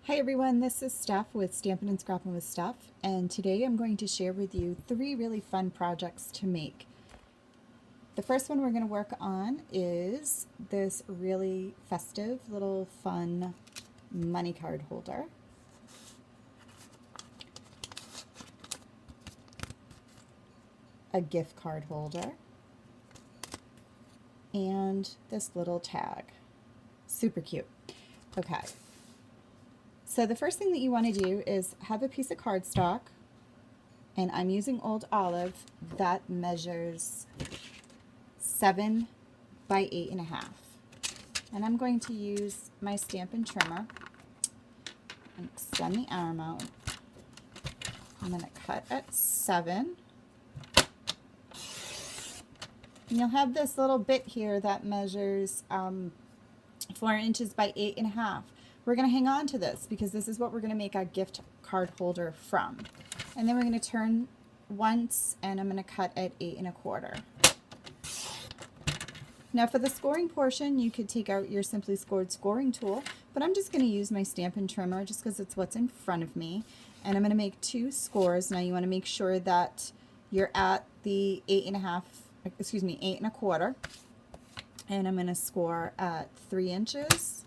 Hi everyone, this is Steph with Stampin' and Scrappin' with Steph, and today I'm going to share with you 3 really fun projects to make. The first one we're going to work on is this really festive little fun money card holder. A gift card holder. And this little tag. Super cute. Okay. So the first thing that you want to do is have a piece of cardstock, and I'm using Old Olive that measures 7 by 8.5. And I'm going to use my Stampin' Trimmer and extend the arm out. I'm going to cut at 7. And you'll have this little bit here that measures 4 inches by 8.5. We're going to hang on to this because this is what we're going to make our gift card holder from. And then we're going to turn once, and I'm going to cut at 8 1/4. Now for the scoring portion, you could take out your Simply Scored scoring tool, but I'm just going to use my Stampin' Trimmer just because it's what's in front of me. And I'm going to make 2 scores. Now you want to make sure that you're at the 8 1/4. And I'm going to score at 3 inches.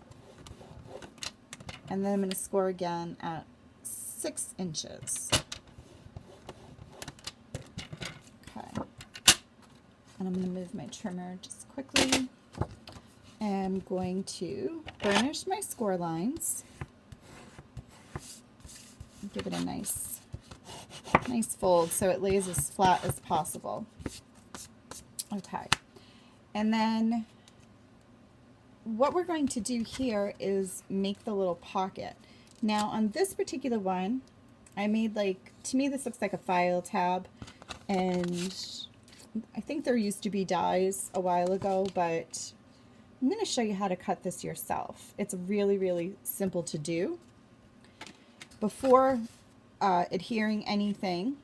And then I'm going to score again at 6 inches. Okay. And I'm going to move my trimmer just quickly. And I'm going to burnish my score lines. Give it a nice fold so it lays as flat as possible. Okay. And then what we're going to do here is make the little pocket. Now on this particular one, I made to me this looks like a file tab, and I think there used to be dies a while ago, but I'm going to show you how to cut this yourself. It's really, really simple to do. Before adhering anything,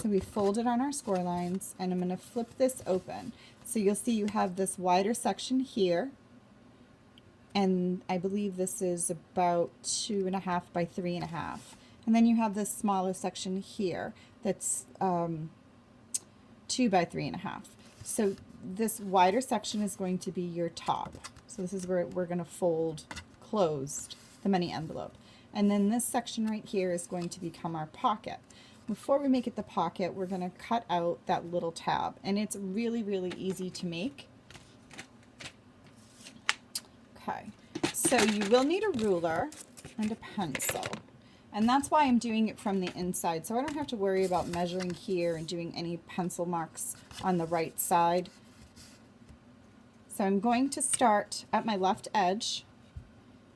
so we fold it on our score lines, and I'm going to flip this open. So you'll see you have this wider section here, and I believe this is about 2.5 by 3.5. And then you have this smaller section here that's 2 by 3.5. So this wider section is going to be your top. So this is where we're going to fold closed the money envelope. And then this section right here is going to become our pocket. Before we make it the pocket, we're going to cut out that little tab, and it's really, really easy to make. Okay, so you will need a ruler and a pencil, and that's why I'm doing it from the inside, so I don't have to worry about measuring here and doing any pencil marks on the right side. So I'm going to start at my left edge,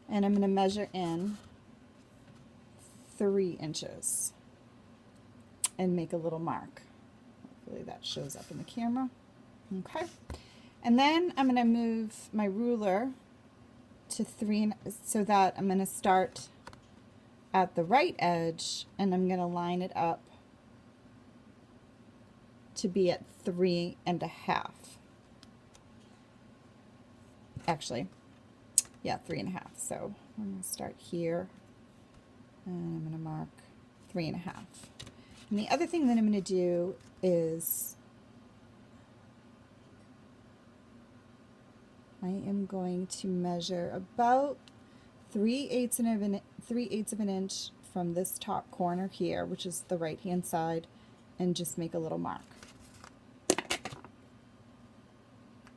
and I'm going to measure in 3 inches. And make a little mark. Hopefully that shows up in the camera. Okay. And then I'm going to move my ruler to 3, so that I'm going to start at the right edge, and I'm going to line it up to be at 3.5. Actually, yeah, 3.5. So I'm going to start here, and I'm going to mark 3.5. And the other thing that I'm going to do is I am going to measure about 3/8 of an inch from this top corner here, which is the right hand side, and just make a little mark.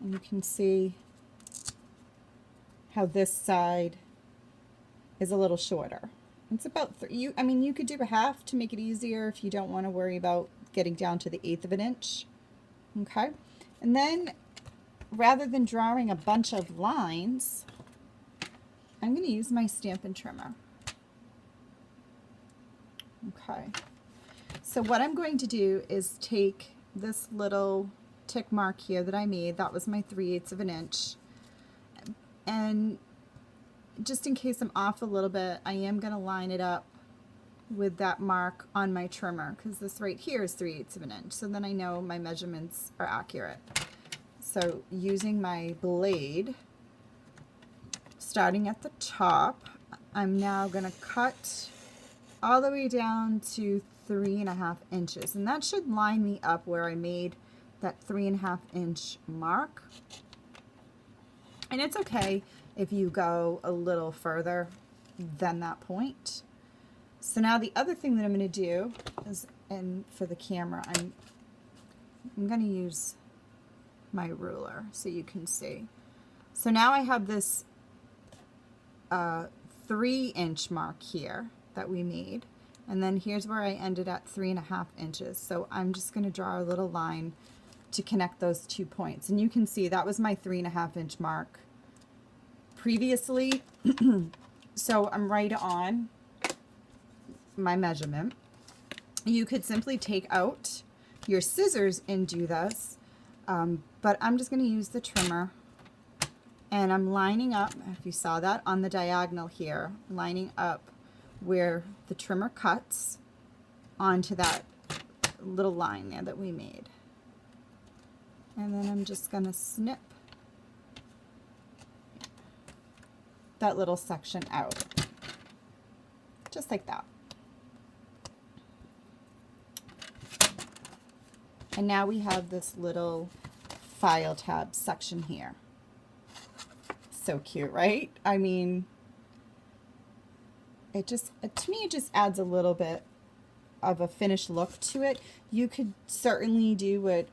And you can see how this side is a little shorter. It's about you could do a half to make it easier if you don't want to worry about getting down to the 1/8 of an inch. Okay, and then rather than drawing a bunch of lines, I'm going to use my Stampin' Trimmer. Okay, so what I'm going to do is take this little tick mark here that I made. That was my 3/8 of an inch, and just in case I'm off a little bit, I am going to line it up with that mark on my trimmer, because this right here is 3/8 of an inch, so then I know my measurements are accurate. So using my blade, starting at the top, I'm now going to cut all the way down to 3.5 inches, and that should line me up where I made that 3.5 inch mark. And it's okay if you go a little further than that point. So now the other thing that I'm going to do is, and for the camera, I'm going to use my ruler so you can see. So now I have this 3-inch mark here that we made, and then here's where I ended at 3.5 inches. So I'm just going to draw a little line to connect those 2 points, and you can see that was my 3.5 inch mark previously. So I'm right on my measurement. You could simply take out your scissors and do this, but I'm just going to use the trimmer, and I'm lining up, if you saw that on the diagonal here, lining up where the trimmer cuts onto that little line there that we made. And then I'm just going to snip that little section out, just like that. And now we have this little file tab section here. So cute, right? I mean, it just, to me, it just adds a little bit of a finished look to it. You could certainly do what,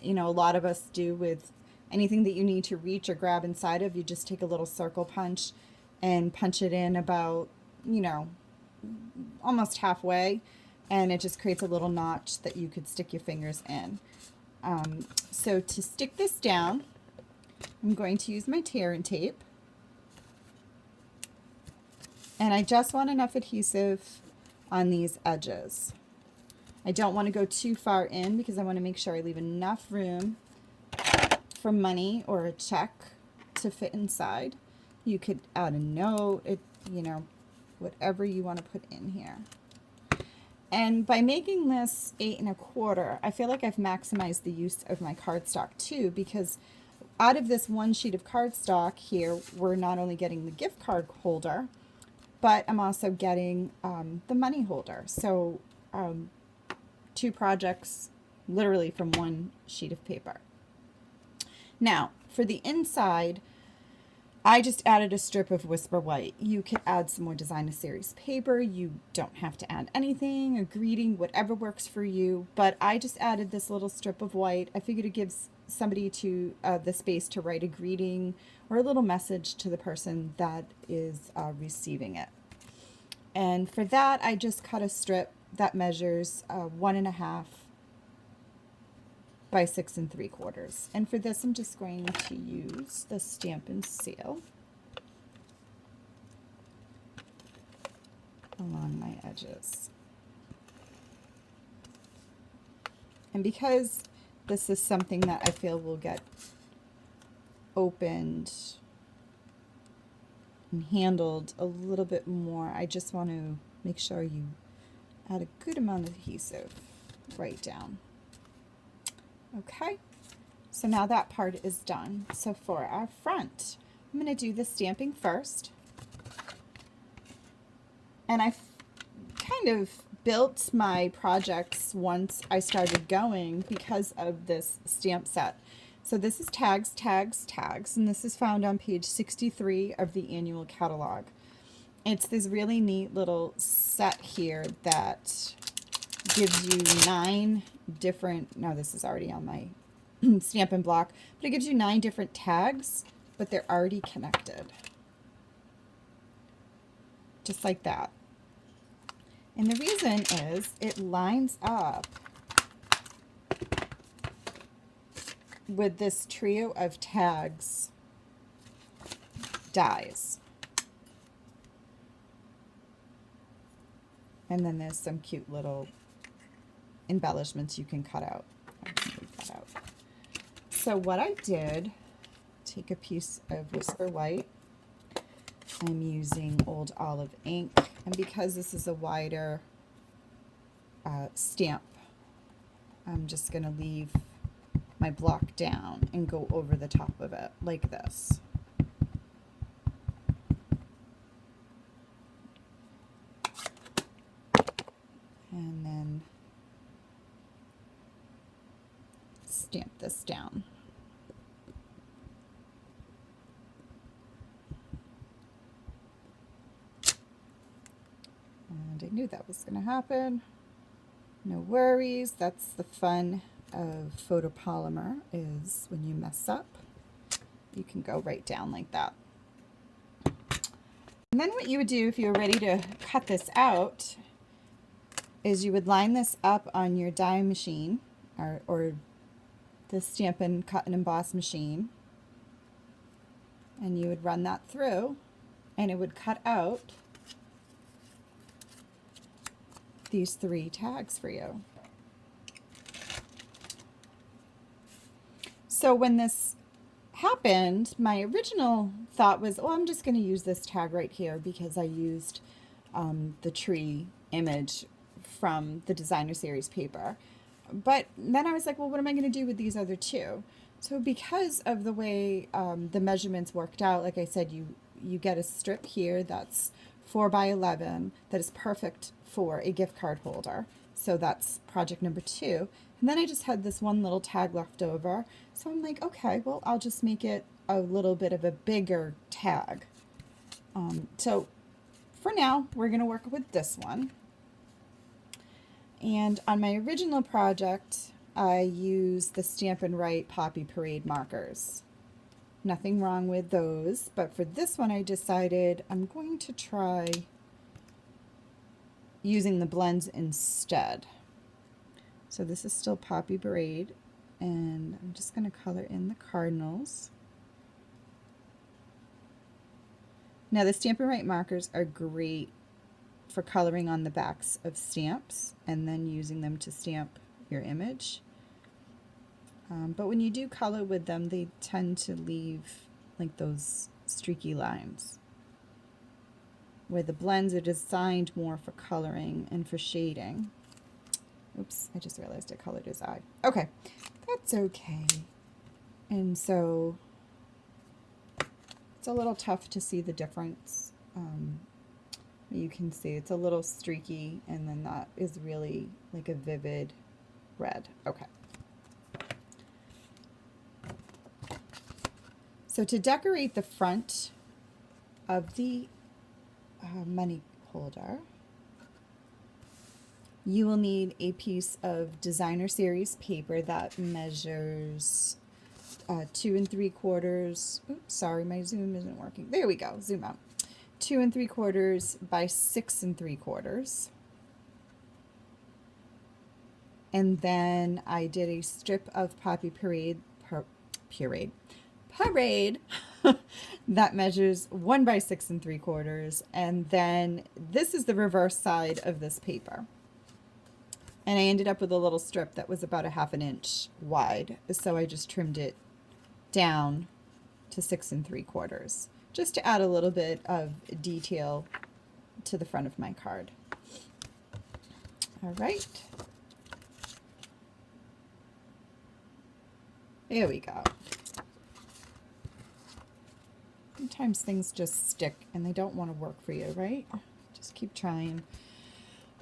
you know, a lot of us do with anything that you need to reach or grab inside of. You just take a little circle punch and punch it in about, you know, almost halfway, and it just creates a little notch that you could stick your fingers in. So to stick this down, I'm going to use my tear and tape, and I just want enough adhesive on these edges. I don't want to go too far in because I want to make sure I leave enough room for money or a check to fit inside. You could add a note, you know, whatever you want to put in here. And by making this 8 1/4, I feel like I've maximized the use of my cardstock too, because out of this one sheet of cardstock here, we're not only getting the gift card holder, but I'm also getting the money holder. So 2 projects literally from one sheet of paper. Now, for the inside, I just added a strip of Whisper White. You could add some more Designer Series paper. You don't have to add anything, a greeting, whatever works for you. But I just added this little strip of white. I figured it gives somebody to the space to write a greeting or a little message to the person that is receiving it. And for that, I just cut a strip that measures 1.5 by 6 3/4. And for this, I'm just going to use the Stamp and Seal along my edges. And because this is something that I feel will get opened and handled a little bit more, I just want to make sure you add a good amount of adhesive right down. Okay, so now that part is done. So for our front, I'm going to do the stamping first. And I kind of built my projects once I started going because of this stamp set. So this is tags, tags, tags, and this is found on page 63 of the annual catalog. It's this really neat little set here that gives you 9 different, no, this is already on my Stampin' Block, but it gives you 9 different tags, but they're already connected. Just like that. And the reason is it lines up with this trio of tags dies. And then there's some cute little embellishments you can cut out. So what I did, take a piece of Whisper White. I'm using Old Olive ink, and because this is a wider stamp, I'm just going to leave my block down and go over the top of it like this. stamp this down. And I knew that was going to happen. No worries. That's the fun of photopolymer, is when you mess up, you can go right down like that. And then what you would do if you were ready to cut this out is you would line this up on your die machine or the Stampin' Cut and Emboss machine, and you would run that through and it would cut out these 3 tags for you. So when this happened, my original thought was, oh, I'm just going to use this tag right here because I used the tree image from the designer series paper. But then I was like, well, what am I going to do with these other 2? So because of the way the measurements worked out, like I said, you get a strip here that's 4 by 11 that is perfect for a gift card holder. So that's project number 2. And then I just had this one little tag left over. So I'm like, okay, well, I'll just make it a little bit of a bigger tag. So for now, we're going to work with this one. And on my original project, I used the Stampin' Write Poppy Parade markers. Nothing wrong with those, but for this one I decided I'm going to try using the blends instead. So this is still Poppy Parade, and I'm just going to color in the cardinals. Now the Stampin' Write markers are great for coloring on the backs of stamps and then using them to stamp your image. But when you do color with them, they tend to leave like those streaky lines. Where the blends are designed more for coloring and for shading. Oops, I just realized I colored his eye. Okay, that's okay. And so it's a little tough to see the difference. You can see it's a little streaky, and then that is really like a vivid red. Okay. So to decorate the front of the money holder, you will need a piece of designer series paper that measures 2 3/4. Oops, sorry, my zoom isn't working. There we go, zoom out. 2 3/4 by 6 3/4. And then I did a strip of Poppy Parade that measures 1 by 6 3/4, and then this is the reverse side of this paper. And I ended up with a little strip that was about 1/2 inch wide, so I just trimmed it down to 6 3/4, just to add a little bit of detail to the front of my card. All right. There we go. Sometimes things just stick and they don't want to work for you, right? Just keep trying.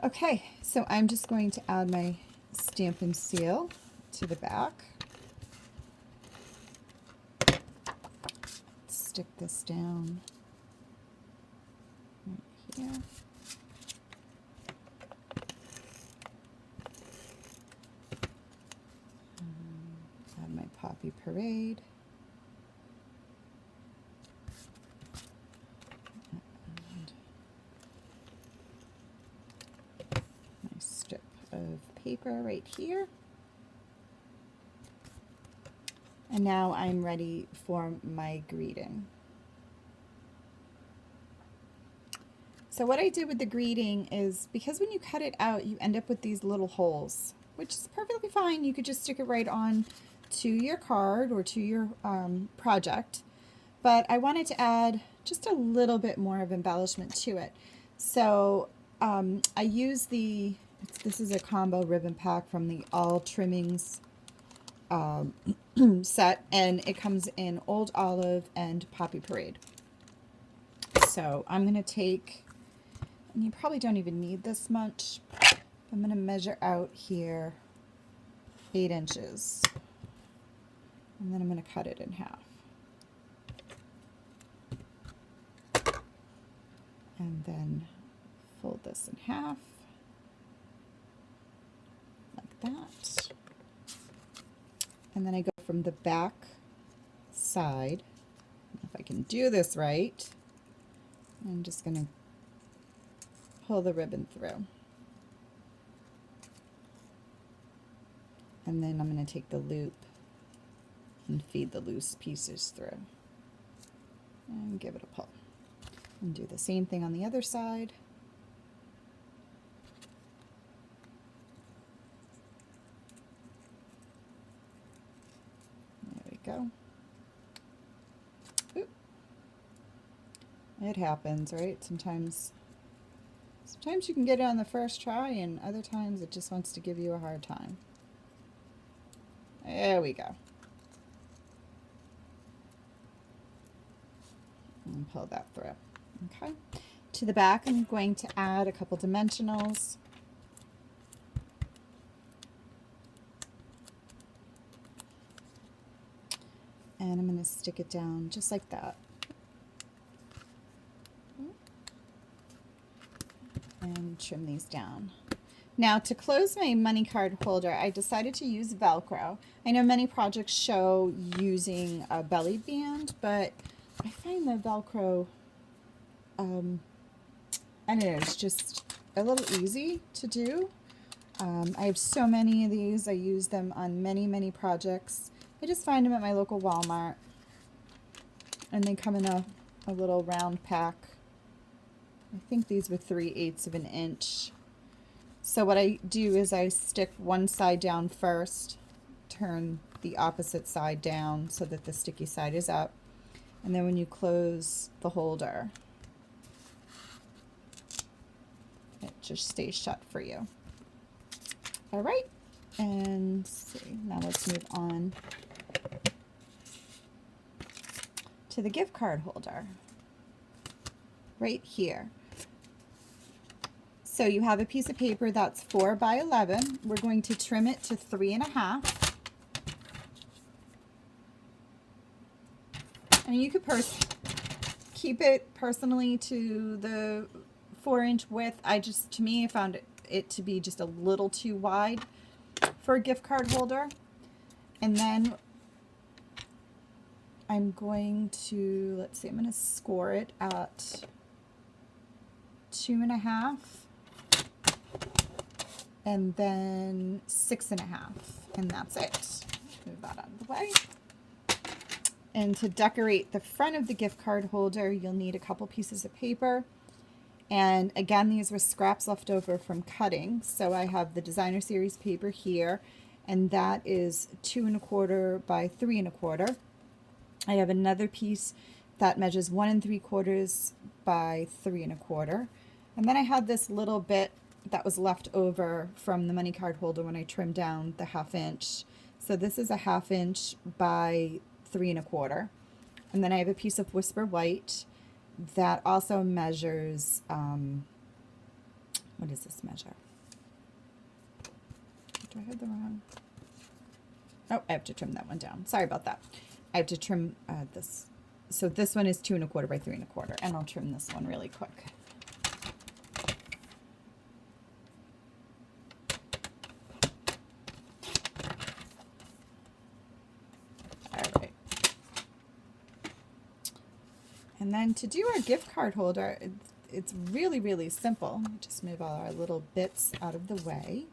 Okay, so I'm just going to add my Stampin' Seal to the back. Stick this down right here. Add my Poppy Parade. Of paper right here. And now I'm ready for my greeting. So what I did with the greeting is, because when you cut it out you end up with these little holes, which is perfectly fine. You could just stick it right on to your card or to your project, but I wanted to add just a little bit more of embellishment to it. So I used this is a combo ribbon pack from the All Trimmings set, and it comes in Old Olive and Poppy Parade. So I'm going to take, and you probably don't even need this much, I'm going to measure out here 8 inches. And then I'm going to cut it in half. And then fold this in half, like that. And then I go from the back side. If I can do this right, I'm just going to pull the ribbon through. And then I'm going to take the loop and feed the loose pieces through. And give it a pull. And do the same thing on the other side. There we go. Oop. It happens, right? Sometimes you can get it on the first try, and other times it just wants to give you a hard time. There we go. And pull that through. Okay. To the back, I'm going to add a couple dimensionals. And I'm going to stick it down just like that. And trim these down. Now, to close my money card holder, I decided to use Velcro. I know many projects show using a belly band, but I find the Velcro, I don't know, it's just a little easy to do. I have so many of these. I use them on many, many projects. I just find them at my local Walmart. And they come in a little round pack. I think these were 3/8 of an inch. So what I do is I stick one side down first, turn the opposite side down so that the sticky side is up. And then when you close the holder, it just stays shut for you. All right, and let's see, now let's move on to the gift card holder right here. So you have a piece of paper that's 4 by 11. We're going to trim it to 3.5. And you could keep it personally to the 4-inch width. To me, I found it to be just a little too wide for a gift card holder. And then I'm going to, let's see, I'm going to score it at 2.5. And then 6.5, and that's it. Move that out of the way. And to decorate the front of the gift card holder, you'll need a couple pieces of paper. And again, these were scraps left over from cutting. So I have the designer series paper here, and that is 2.25 by 3.25. I have another piece that measures 1 3/4 by 3.25. And then I have this little bit that was left over from the money card holder when I trimmed down the 1/2 inch. So this is a 1/2 inch by 3.25. And then I have a piece of Whisper White that also measures, what does this measure? Do I have the wrong? Oh, I have to trim that one down. Sorry about that. I have to trim this. So this one is 2.25 by 3.25, and I'll trim this one really quick. And then to do our gift card holder, it's really, really simple. Just move all our little bits out of the way.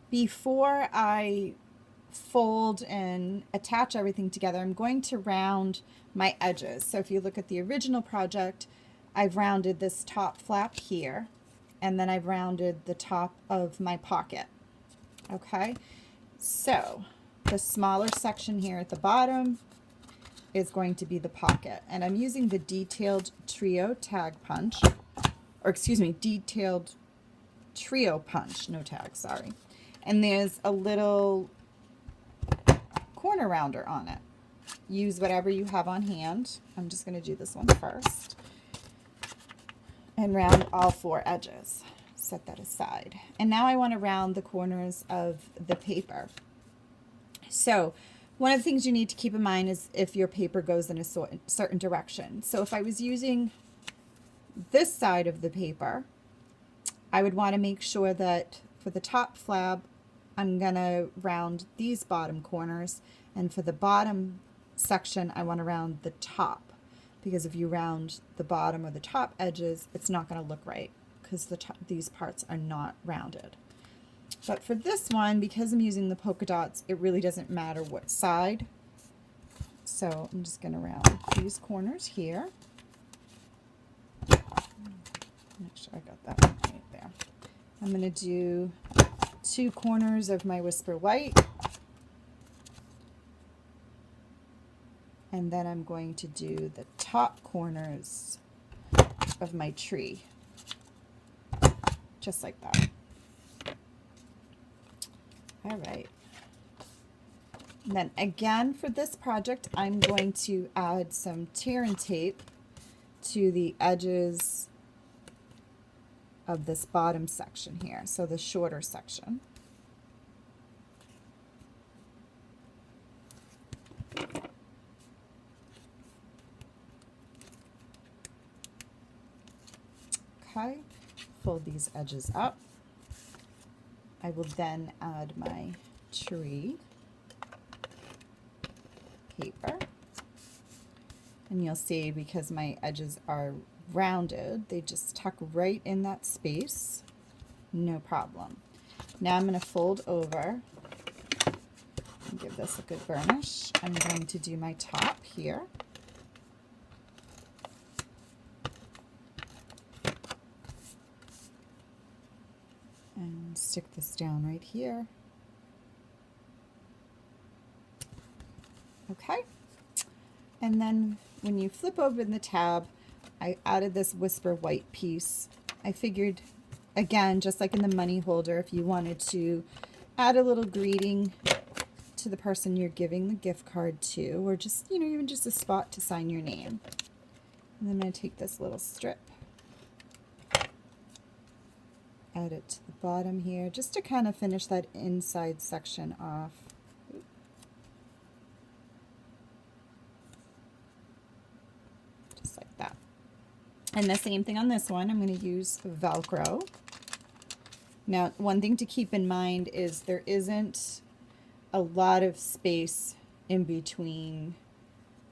Before I fold and attach everything together, I'm going to round my edges. So if you look at the original project, I've rounded this top flap here, and then I've rounded the top of my pocket. Okay, so the smaller section here at the bottom is going to be the pocket, and I'm using the detailed trio tag punch, or excuse me, detailed trio punch, no tag, sorry. And there's a little corner rounder on it. Use whatever you have on hand. I'm just going to do this one first and round all 4 edges. Set that aside. And now I want to round the corners of the paper. So One of the things you need to keep in mind is if your paper goes in a certain direction. So if I was using this side of the paper, I would want to make sure that for the top flap, I'm going to round these bottom corners, and for the bottom section, I want to round the top, because if you round the bottom or the top edges, it's not going to look right because these parts are not rounded. But for this one, because I'm using the polka dots, it really doesn't matter what side. So I'm just going to round these corners here. Make sure I got that one right there. I'm going to do 2 corners of my Whisper White. And then I'm going to do the top corners of my tree. Just like that. All right. And then again for this project, I'm going to add some tear and tape to the edges of this bottom section here, so the shorter section. Okay, fold these edges up. I will then add my tree paper, and you'll see because my edges are rounded, they just tuck right in that space, no problem. Now I'm going to fold over and give this a good burnish. I'm going to do my top here. And stick this down right here. Okay. And then when you flip open the tab, I added this Whisper White piece. I figured, again, just like in the money holder, if you wanted to add a little greeting to the person you're giving the gift card to, or just, you know, even just a spot to sign your name. And then I'm going to take this little strip, add it to the bottom here, just to kind of finish that inside section off. Just like that. And the same thing on this one, I'm going to use velcro. Now, one thing to keep in mind is there isn't a lot of space in between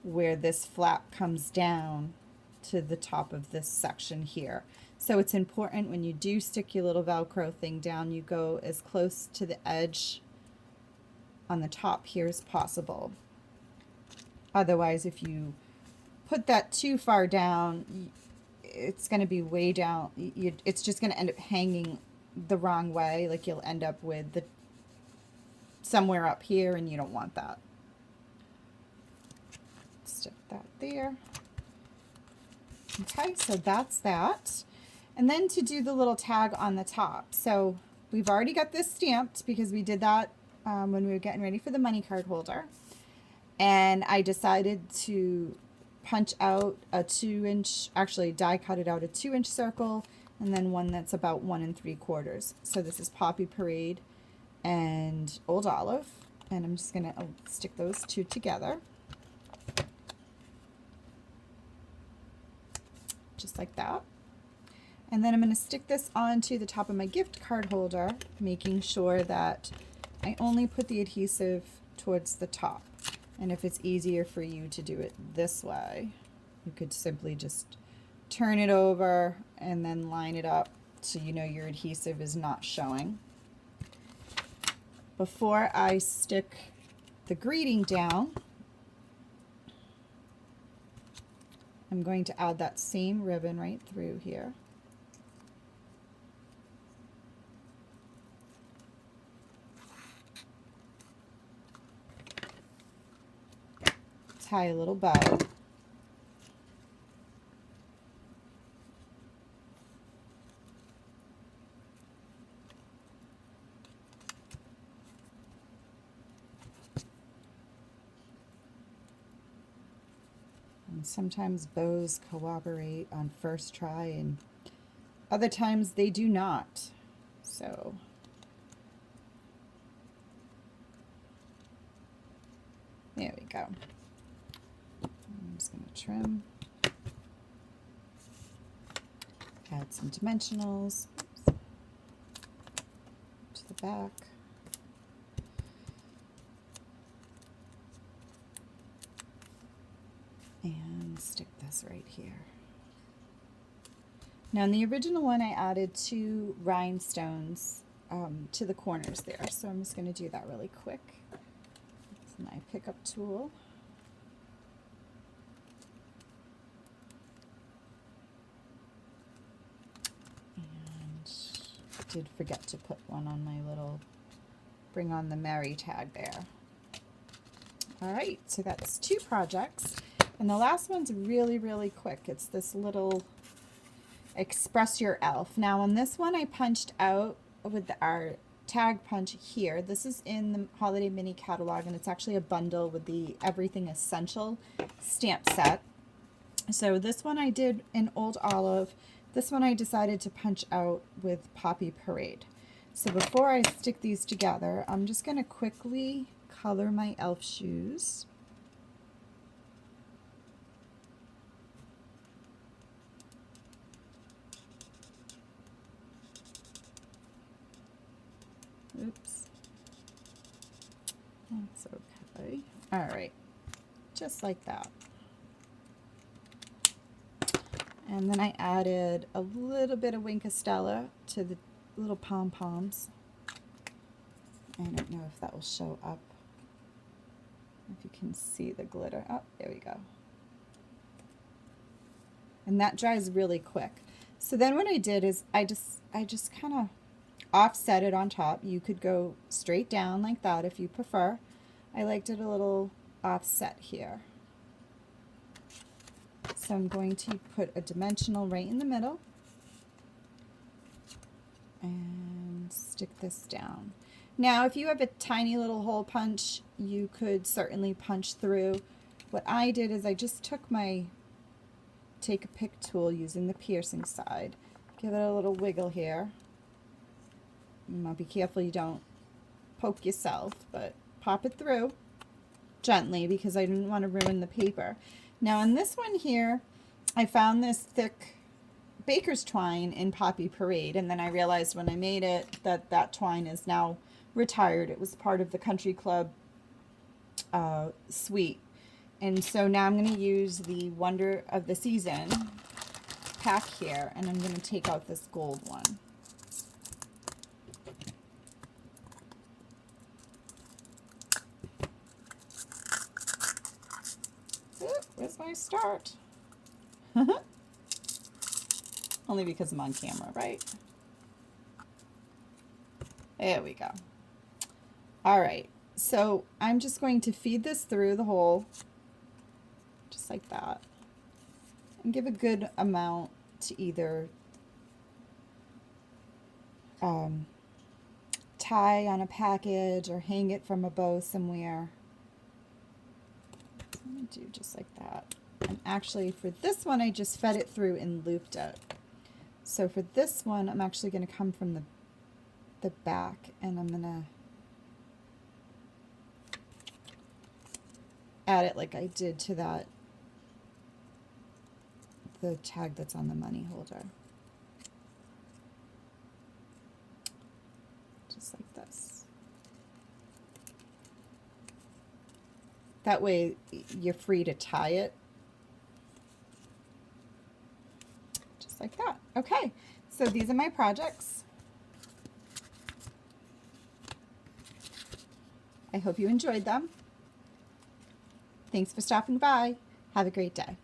where this flap comes down to the top of this section here. So it's important when you do stick your little velcro thing down, you go as close to the edge on the top here as possible. Otherwise, if you put that too far down, it's going to be way down. It's just going to end up hanging the wrong way. Like you'll end up with the somewhere up here, and you don't want that. Stick that there. Okay, so that's that. And then to do the little tag on the top. So we've already got this stamped because we did that when we were getting ready for the money card holder. And I decided to punch out a 2-inch, actually die cut it out a 2-inch circle, and then one that's about 1 3/4. So this is Poppy Parade and Old Olive. And I'm just going to stick those two together. Just like that. And then I'm going to stick this onto the top of my gift card holder, making sure that I only put the adhesive towards the top. And if it's easier for you to do it this way, you could simply just turn it over and then line it up so you know your adhesive is not showing. Before I stick the greeting down, I'm going to add that same ribbon right through here. Tie a little bow. And sometimes bows cooperate on first try, and other times they do not. So There we go. I'm just going to trim. Add some dimensionals to the back. And stick this right here. Now in the original one I added 2 rhinestones to the corners there, so I'm just going to do that really quick with my pickup tool. And I did forget to put one on my little Bring on the Merry tag there. Alright, so that's 2 projects. And the last one's really, really quick. It's this little Express Your Elf. Now on this one I punched out with our tag punch here. This is in the Holiday Mini Catalog, and it's actually a bundle with the Everything Essential stamp set. So this one I did in Old Olive. This one I decided to punch out with Poppy Parade. So before I stick these together, I'm just going to quickly color my elf shoes. Oops. That's okay. All right. Just like that. And then I added a little bit of Winkostella to the little pom-poms. I don't know if that will show up. If you can see the glitter. Oh, there we go. And that dries really quick. So then what I did is I just kind of offset it on top. You could go straight down like that if you prefer. I liked it a little offset here. So I'm going to put a dimensional right in the middle and stick this down. Now if you have a tiny little hole punch, you could certainly punch through. What I did is I just took my take a pick tool using the piercing side, give it a little wiggle here. Now be careful you don't poke yourself, but pop it through gently because I didn't want to ruin the paper. Now in this one here, I found this thick baker's twine in Poppy Parade, and then I realized when I made it that that twine is now retired. It was part of the Country Club suite. And so now I'm going to use the Wonder of the Season pack here, and I'm going to take out this gold one. Ooh, where's my start? Only because I'm on camera, right? There we go. All right, so I'm just going to feed this through the hole, just like that, and give a good amount to either tie on a package or hang it from a bow somewhere. I'm going to do just like that. And actually for this one I just fed it through and looped it. So for this one I'm actually going to come from the back, and I'm going to add it like I did to that, the tag that's on the money holder. Just like this. That way you're free to tie it. Just like that. Okay, so these are my projects. I hope you enjoyed them. Thanks for stopping by. Have a great day.